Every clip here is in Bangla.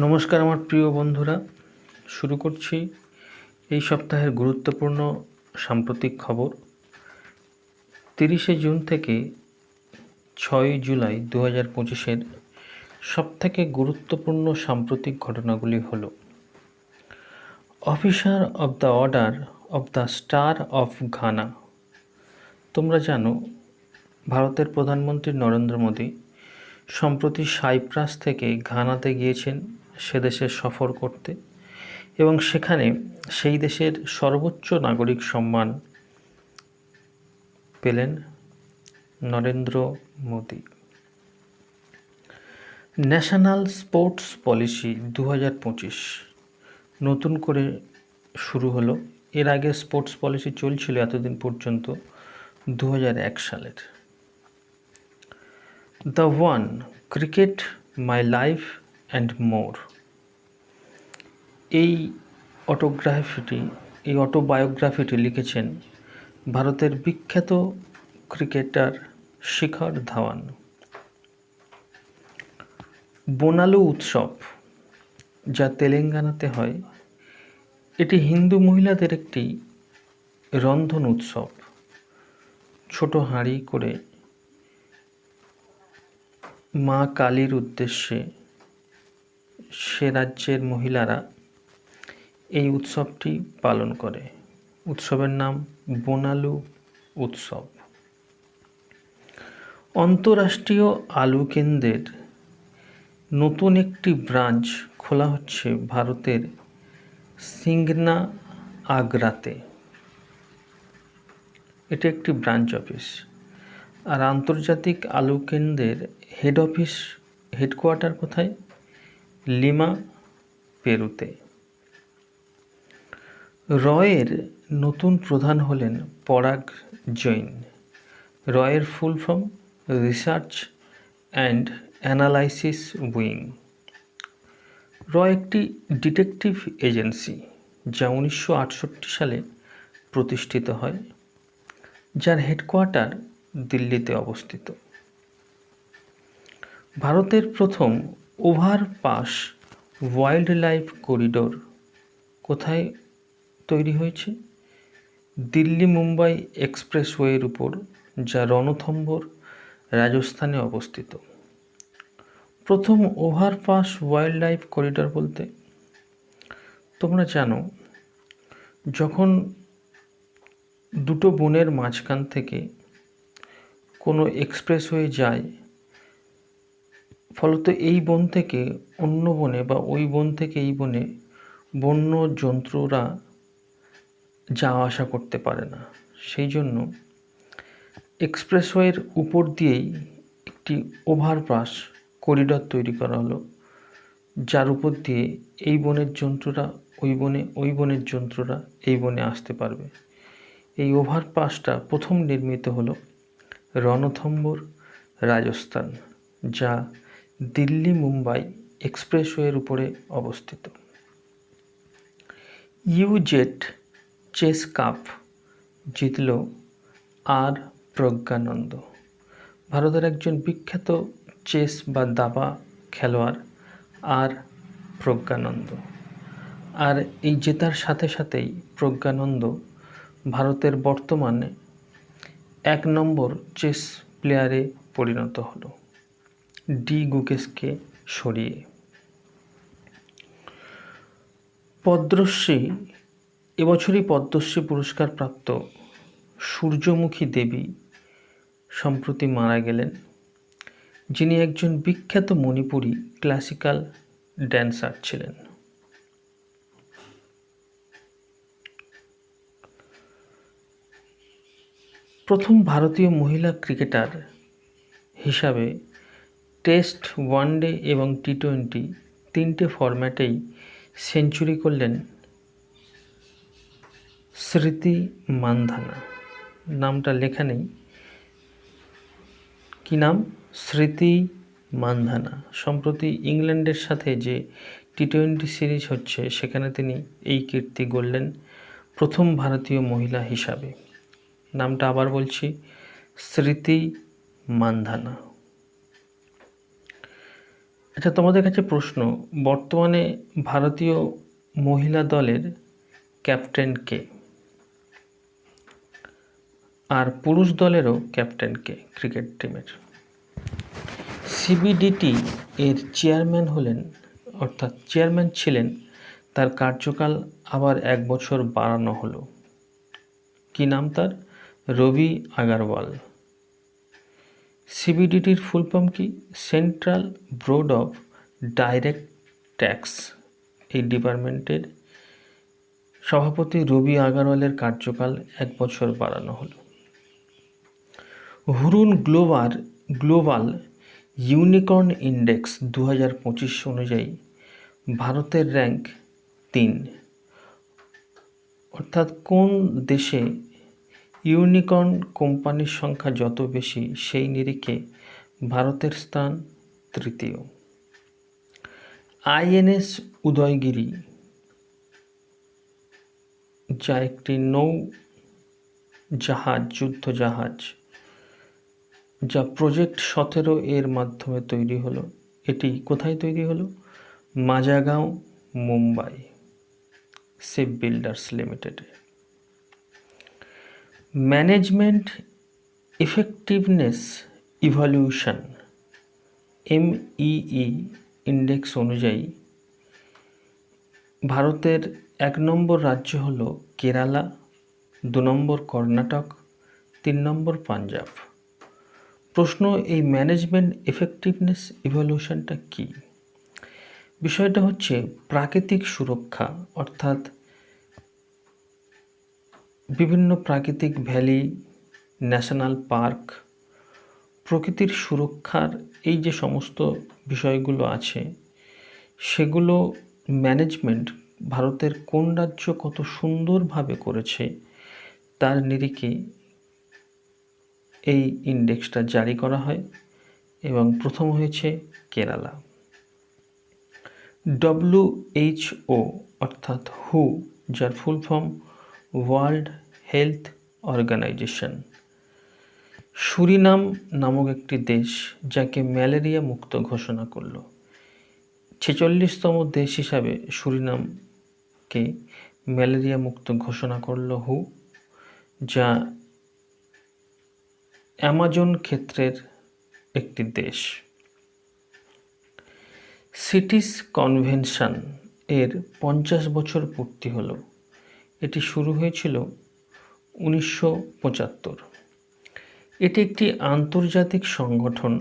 নমস্কার আমার প্রিয় বন্ধুরা, শুরু করছি এই সপ্তাহের গুরুত্বপূর্ণ সাম্প্রতিক খবর। 30শে জুন থেকে 6ই জুলাই 2025-এর সবথেকে গুরুত্বপূর্ণ সাম্প্রতিক ঘটনাগুলি হলো: officer of the order of the star of Ghana. তোমরা জানো, ভারতের প্রধানমন্ত্রী নরেন্দ্র মোদী সম্প্রতি সাইপ্রাস থেকে ঘানাতে গিয়েছেন সে দেশে সফর করতে, এবং সেখানে সেই দেশের সর্বোচ্চ নাগরিক সম্মান পেলেন Narendra Modi. National sports policy 2025 নতুন করে শুরু হলো। এর আগে স্পোর্টস পলিসি চলছিল এতদিন পর্যন্ত 2001 সালের। The one, cricket my life and more. এই অটোবায়োগ্রাফিটি লিখেছেন ভারতের বিখ্যাত ক্রিকেটার শিখর ধাওয়ান। বোনালু উৎসব, যা তেলেঙ্গানাতে হয়, এটি হিন্দু মহিলাদের একটি রন্ধন উৎসব। ছোট হাঁড়ি করে মা কালীর উদ্দেশ্যে সে রাজ্যের মহিলারা এই উৎসবটি পালন করে। উৎসবের নাম বোনালু উৎসব। অন্তর্রাষ্ট্রীয় আলু কেন্দ্রের নতুন একটি ব্রাঞ্চ খোলা হচ্ছে ভারতের সিংনা আগ্রাতে। এটি একটি ব্রাঞ্চ অফিস। আর আন্তর্জাতিক আলু কেন্দ্রের হেডকোয়ার্টার কোথায়? লিমা, পেরুতে। রয়ের নতুন প্রধান হলেন পরাগ জৈন। রয়ের full form research and analysis wing. রয় একটি ডিটেকটিভ এজেন্সি যা 1968 সালে প্রতিষ্ঠিত হয়, যার হেডকোয়ার্টার দিল্লিতে অবস্থিত। ভারতের প্রথম ওভারপাস ওয়াইল্ড লাইফ করিডোর কোথায় তৈরি হয়েছে? দিল্লি মুম্বাই এক্সপ্রেসওয়ের উপর, যা রণথম্বর, রাজস্থানে অবস্থিত। প্রথম ওভারপাস ওয়াইল্ড লাইফ করিডোর বলতে তোমরা জানো, যখন দুটো বনের মাঝখান থেকে কোনো এক্সপ্রেসওয়ে যায়, ফলত এই বন থেকে অন্য বনে বা ওই বন থেকে এই বনে বন্য জন্তুরা যাওয়া আসা করতে পারে না। সেই জন্য এক্সপ্রেসওয়ের উপর দিয়েই একটি ওভারপাস করিডোর তৈরি করা হলো, যার উপর দিয়ে এই বনের জন্তুরা ওই বনে, ওই বনের জন্তুরা এই বনে আসতে পারবে। এই ওভারপাসটা প্রথম নির্মিত হলো রণথম্বর, রাজস্থান, যা দিল্লি মুম্বাই এক্সপ্রেসওয়ের উপরে অবস্থিত। ইউজেট চেস কাপ জিতল আর প্রজ্ঞানন্দ। ভারতের একজন বিখ্যাত চেস বা দাবা খেলোয়াড় আর প্রজ্ঞানন্দ। আর এই জেতার সাথে সাথেই প্রজ্ঞানন্দ ভারতের বর্তমানে 1 নম্বর চেস প্লেয়ারে পরিণত হলো, ডি গুকেশকে সরিয়ে। পদ্মশ্রী, এবছরই পদ্মশ্রী পুরস্কার প্রাপ্ত সূর্যমুখী দেবী সম্প্রতি মারা গেলেন, যিনি একজন বিখ্যাত মণিপুরী ক্লাসিক্যাল ড্যান্সার ছিলেন। প্রথম ভারতীয় মহিলা ক্রিকেটার হিসাবে টেস্ট, ওয়ানডে এবং টি20 তিনটে ফরম্যাটেই সেঞ্চুরি করলেন স্মৃতি মান্ধানা। নামটা লেখা নেই, কি নাম? স্মৃতি মান্ধানা। সম্প্রতি ইংল্যান্ডের সাথে যে টি20 সিরিজ হচ্ছে, সেখানে তিনি এই কীর্তি গড়লেন প্রথম ভারতীয় মহিলা হিসাবে। নামটা আবার বলছি, স্মৃতি মান্ধানা। আচ্ছা, তোমাদের কাছে প্রশ্ন, বর্তমানে ভারতীয় মহিলা দলের ক্যাপ্টেন কে, আর পুরুষ দলেরও ক্যাপ্টেন কে ক্রিকেট টিমের? সিবিডিটি এর চেয়ারম্যান হলেন, অর্থাৎ চেয়ারম্যান ছিলেন, তার কার্যকাল আবার 1 বছর বাড়ানো হলো। কি নাম তার? রবি আগারওয়াল। সিবিডিটির ফুল ফর্ম কি? Central board of direct tax. এই ডিপার্টমেন্টের সভাপতি রবি আগারওয়ালের কার্যকাল 1 বছর বাড়ানো হলো। হুরুন গ্লোবাল ইউনিকর্ন ইন্ডেক্স 2025 অনুযায়ী ভারতের র্যাঙ্ক 3। অর্থাৎ কোন দেশে ইউনিকর্ন কোম্পানির সংখ্যা যত বেশি, সেই নিরিখে ভারতের স্থান 3য়। আইএনএস উদয়গিরি, যা একটি যুদ্ধ জাহাজ, যা প্রজেক্ট 17 এর মাধ্যমে তৈরি হলো, এটি কোথায় তৈরি হলো? মাজাগাঁও, মুম্বাই শিপ বিল্ডার্স লিমিটেডে। Management effectiveness evaluation MEE index অনুযায়ী ভারতের 1 নম্বর রাজ্য হল কেরালা, 2 নম্বর কর্ণাটক, 3 নম্বর পাঞ্জাব। প্রশ্ন, এই ম্যানেজমেন্ট এফেক্টিভনেস ইভ্যালুয়েশনটা কি? বিষয়টা হচ্ছে প্রাকৃতিক সুরক্ষা, অর্থাৎ বিভিন্ন প্রাকৃতিক ভ্যালি, ন্যাশনাল পার্ক, প্রকৃতির সুরক্ষার এই যে সমস্ত বিষয়গুলো আছে, সেগুলো ম্যানেজমেন্ট ভারতের কোন রাজ্য কত সুন্দরভাবে করেছে তার নিরিখে এই ইন্ডেক্সটা জারি করা হয়, এবং প্রথম হয়েছে কেরালা। WHO অর্থাৎ হু, যার full form World Health Organization, Suriname নামক একটি দেশ যাকে ম্যালেরিয়া মুক্ত ঘোষণা করল। 46তম দেশ হিসাবে সুরিনামকে ম্যালেরিয়া মুক্ত ঘোষণা করল হু, যা অ্যামাজন ক্ষেত্রের একটি দেশ। সিটিস কনভেনশন এর 50 বছর পূর্তি হলো। এটি শুরু হয়েছিল 1975। এটি একটি আন্তর্জাতিক সংগঠন।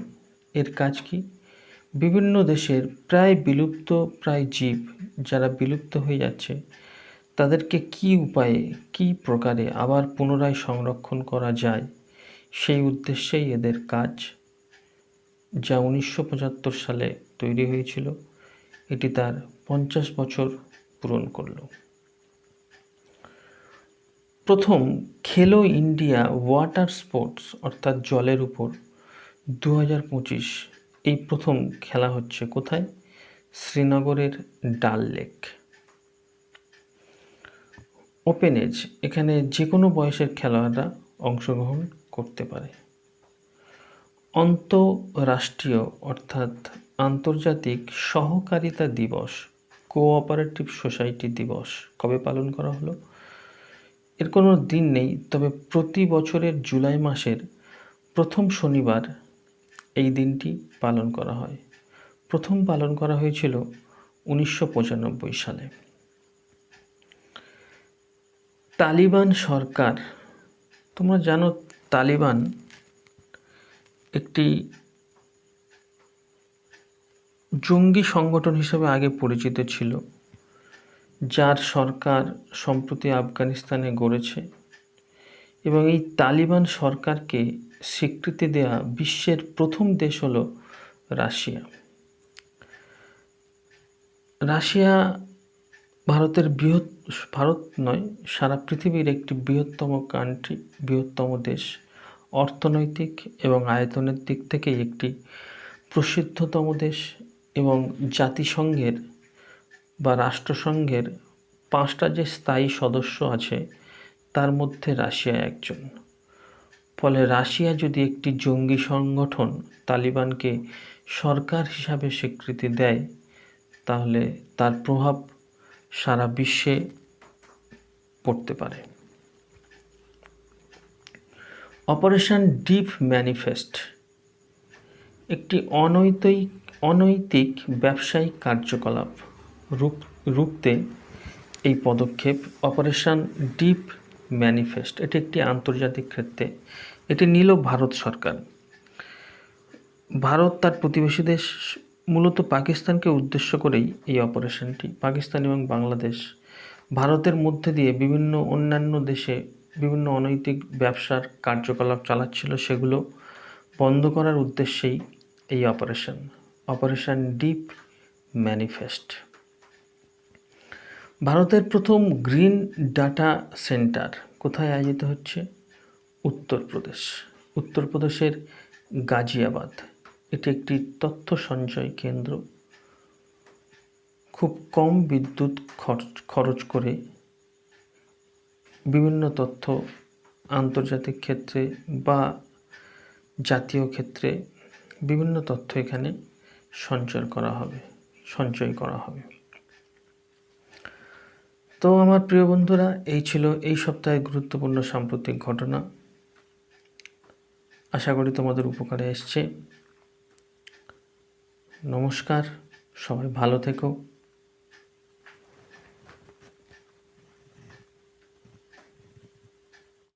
এর কাজ কি? বিভিন্ন দেশের প্রায় জীব যারা বিলুপ্ত হয়ে যাচ্ছে, তাদেরকে কি উপায়ে, কি প্রকারে আবার পুনরায় সংরক্ষণ করা যায়, সেই উদ্দেশ্যেই এদের কাজ, যা 1975 সালে তৈরি হয়েছিল। এটি তার 50 বছর পূরণ করল। প্রথম খেলো ইন্ডিয়া ওয়াটার স্পোর্টস, অর্থাৎ জলের উপর 2025, এই প্রথম খেলা হচ্ছে কোথায়? শ্রীনগরের ডাল লেক। ওপেন এজ, এখানে যে কোনো বয়সের খেলোয়াড়রা অংশগ্রহণ করতে পারে। আন্তঃরাষ্ট্রীয় অর্থাৎ আন্তর্জাতিক সহকারিতা দিবস, কোঅপারেটিভ সোসাইটি দিবস কবে পালন করা হলো? এর কোনো দিন নেই, তবে প্রতি বছরের জুলাই মাসের প্রথম শনিবার এই দিনটি পালন করা হয়। প্রথম পালন করা হয়েছিল 1995 সালে। তালিবান সরকার, তোমরা জানো তালিবান একটি জঙ্গি সংগঠন হিসেবে আগে পরিচিত ছিল, যার সরকার সম্প্রতি আফগানিস্তানে গড়েছে, এবং এই তালিবান সরকারকে স্বীকৃতি দেওয়া বিশ্বের প্রথম দেশ হলো রাশিয়া। রাশিয়া ভারত নয়, সারা পৃথিবীর একটি বৃহত্তম দেশ, অর্থনৈতিক এবং আয়তনের দিক থেকে একটি প্রসিদ্ধতম দেশ, এবং জাতিসংঘের বা রাষ্ট্রসংঘের 5টা যে স্থায়ী সদস্য আছে তার মধ্যে রাশিয়া একজন। ফলে রাশিয়া যদি একটি জঙ্গি সংগঠন তালিবানকে সরকার হিসাবে স্বীকৃতি দেয়, তাহলে তার প্রভাব সারা বিশ্বে পড়তে পারে। অপারেশন ডিপ ম্যানিফেস্ট একটি অনৈতিক ব্যবসায়িক কার্যকলাপ রুখতে এই পদক্ষেপ। অপারেশন ডিপ ম্যানিফেস্ট এটি একটি আন্তর্জাতিক ক্ষেত্রে এটি নিল ভারত সরকার। ভারত তার প্রতিবেশী দেশ মূলত পাকিস্তানকে উদ্দেশ্য করেই এই অপারেশনটি। পাকিস্তান এবং বাংলাদেশ ভারতের মধ্যে দিয়ে বিভিন্ন অন্যান্য দেশে বিভিন্ন অনৈতিক ব্যবসার কার্যকলাপ চালাচ্ছিল, সেগুলো বন্ধ করার উদ্দেশ্যেই এই অপারেশন ডিপ ম্যানিফেস্ট। ভারতের প্রথম গ্রিন ডাটা সেন্টার কোথায় আয়োজিত হচ্ছে? উত্তরপ্রদেশের গাজিয়াবাদ। এটি একটি তথ্য সঞ্চয় কেন্দ্র। খুব কম বিদ্যুৎ খরচ করে বিভিন্ন তথ্য আন্তর্জাতিক ক্ষেত্রে বা জাতীয় ক্ষেত্রে বিভিন্ন তথ্য এখানে সঞ্চয় করা হবে। তো আমার প্রিয় বন্ধুরা, এই ছিল এই সপ্তাহের গুরুত্বপূর্ণ সাম্প্রতিক ঘটনা। আশা করি তোমাদের উপকারে এসছে। নমস্কার, সবাই ভালো থেকো।